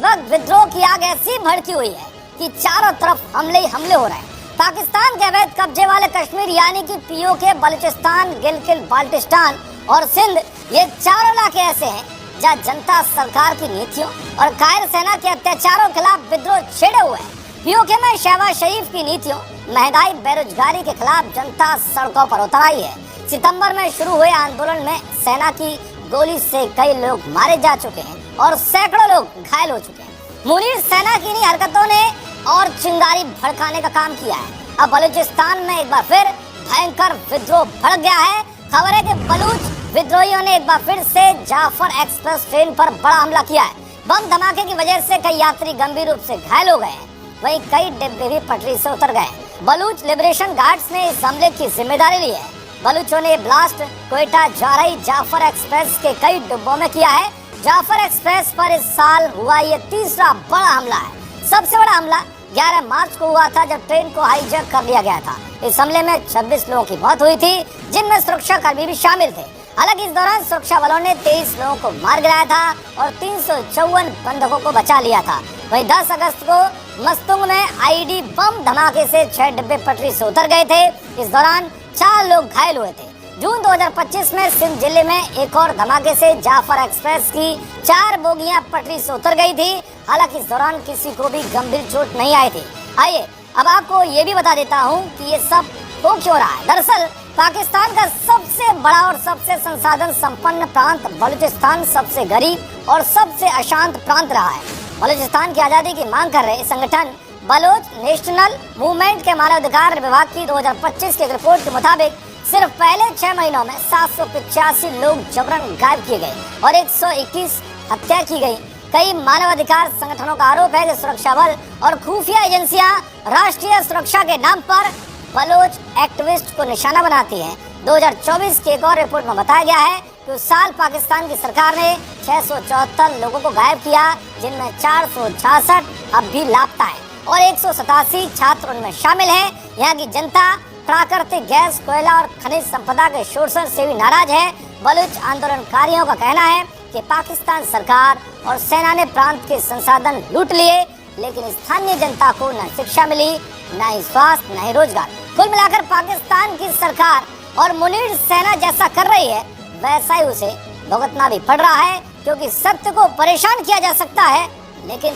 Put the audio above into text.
वक्त विद्रोह की आग ऐसी भड़की हुई है कि चारों तरफ हमले ही हमले हो रहे हैं। पाकिस्तान के अवैध कब्जे वाले कश्मीर यानी कि पीओके, बलूचिस्तान, गिलगित बाल्टिस्तान और सिंध, ये चारों इलाके ऐसे हैं जहाँ जनता सरकार की नीतियों और कायर सेना के अत्याचारों के खिलाफ विद्रोह छेड़े हुए हैं। पीओके में शहबाज शरीफ की नीतियों, महंगाई, बेरोजगारी के खिलाफ जनता सड़कों पर उतर आई है। सितंबर में शुरू हुए आंदोलन में सेना की गोली से कई लोग मारे जा चुके हैं और सैकड़ों लोग घायल हो चुके हैं। मुनीर सेना की इन हरकतों ने और चिंगारी भड़काने का काम किया है। अब बलूचिस्तान में एक बार फिर भयंकर विद्रोह भड़क गया है। खबर है कि बलूच विद्रोहियों ने एक बार फिर से जाफर एक्सप्रेस ट्रेन पर बड़ा हमला किया है। बम धमाके की वजह से कई यात्री गंभीर रूप से घायल हो गए हैं, वहीं कई डिब्बे भी पटरी से उतर गए। बलूच लिबरेशन गार्ड्स ने इस हमले की जिम्मेदारी ली है। बलूचों ने ब्लास्ट कोयटा जा रही जाफर एक्सप्रेस के कई डिब्बों में किया है। जाफर एक्सप्रेस पर इस साल हुआ ये तीसरा बड़ा हमला है। सबसे बड़ा हमला 11 मार्च को हुआ था जब ट्रेन को हाईजैक कर लिया गया था। इस हमले में 26 लोगों की मौत हुई थी, जिनमें सुरक्षा कर्मी भी शामिल थे। हालांकि इस दौरान सुरक्षा बलों ने 23 लोगों को मार गिराया था और 354 बंधकों को बचा लिया था। वहीं 10 अगस्त को मस्तुंग में आईडी बम धमाके से 6 डिब्बे पटरी से उतर गए थे। इस दौरान 4 लोग घायल हुए थे। जून 2025 में सिंध जिले में एक और धमाके से जाफर एक्सप्रेस की 4 बोगियां पटरी से उतर गई थी। हालांकि इस दौरान किसी को भी गंभीर चोट नहीं आई थी। आइए अब आपको ये भी बता देता हूँ कि ये सब हो क्यों रहा है। दरअसल पाकिस्तान का सबसे बड़ा और सबसे संसाधन संपन्न प्रांत बलूचिस्तान सबसे गरीब और सबसे अशांत प्रांत रहा है। बलूचिस्तान की आज़ादी की मांग कर रहे संगठन बलोच नेशनल मूवमेंट के मानवाधिकार विभाग की 2025 की रिपोर्ट के मुताबिक सिर्फ पहले 6 महीनों में 785 लोग जबरन गायब किए गए और 121 हत्या की गई। कई मानवाधिकार संगठनों का आरोप है कि सुरक्षा बल और खुफिया एजेंसियां राष्ट्रीय सुरक्षा के नाम पर बलोच एक्टिविस्ट को निशाना बनाती हैं। 2024 की एक और रिपोर्ट में बताया गया है कि उस साल पाकिस्तान की सरकार ने 674 लोगों को गायब किया, जिनमें 466 अब भी लापता है और 187 छात्र उनमें शामिल हैं। यहाँ की जनता प्राकृतिक गैस, कोयला और खनिज संपदा के शोषण से भी नाराज है। बलूच आंदोलनकारियों का कहना है कि पाकिस्तान सरकार और सेना ने प्रांत के संसाधन लूट लिए, लेकिन स्थानीय जनता को न शिक्षा मिली, न ही स्वास्थ्य, न ही रोजगार। कुल मिलाकर पाकिस्तान की सरकार और मुनीर सेना जैसा कर रही है वैसा ही उसे भुगतना भी पड़ रहा है, क्योंकि सत्य को परेशान किया जा सकता है लेकिन